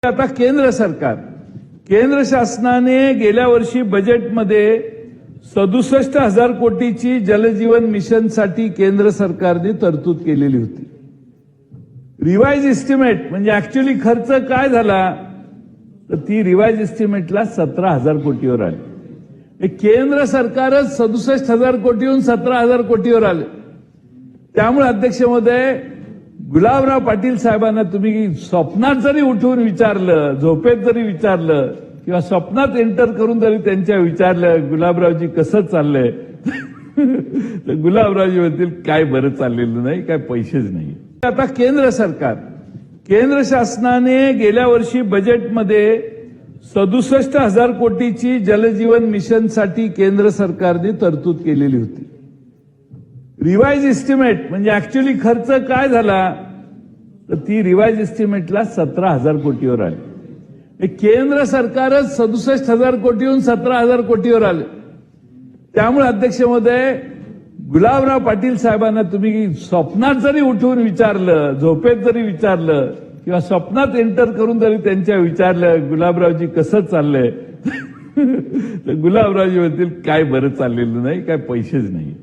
आता केंद्र शासनाने गेल्या वर्षी बजेटमध्ये 67,000 कोटीची जलजीवन मिशनसाठी केंद्र सरकारने तरतूद केलेली होती. रिवाइज एस्टिमेट म्हणजे ऍक्च्युअली खर्च काय झाला तर ती रिवाइज एस्टिमेटला 17,000 कोटीवर आली. केंद्र सरकारच 67,000 कोटीहून 17,000 कोटीवर आले. त्यामुळे अध्यक्ष महोदय, गुलाबराव पाटील साहेबांना तुम्ही स्वप्नात जरी उठून विचारलं, झोपेत जरी विचारलं किंवा स्वप्नात एंटर करून जरी त्यांच्या विचारलं गुलाबरावजी कसं चाललंय तर गुलाबरावजी म्हणतील काय बरं चाललेलं नाही, काय पैसेच नाही. आता केंद्र शासनाने गेल्या वर्षी बजेटमध्ये 67,000 कोटीची जलजीवन मिशनसाठी केंद्र सरकारने तरतूद केलेली होती. रिवाइज एस्टिमेट म्हणजे ऍक्च्युअली खर्च काय झाला तर ती रिवाइज एस्टिमेटला 17,000 कोटीवर आली. केंद्र सरकारच 67,000 कोटीहून 17,000 कोटीवर आले. त्यामुळे अध्यक्ष महोदय, गुलाबराव पाटील साहेबांना तुम्ही स्वप्नात जरी उठून विचारलं, झोपेत जरी विचारलं किंवा स्वप्नात एंटर करून जरी त्यांच्या विचारलं गुलाबरावजी कसं चाललंय तर गुलाबरावजी म्हणतील काय बरं चाललेलं नाही, काय पैसेच नाही.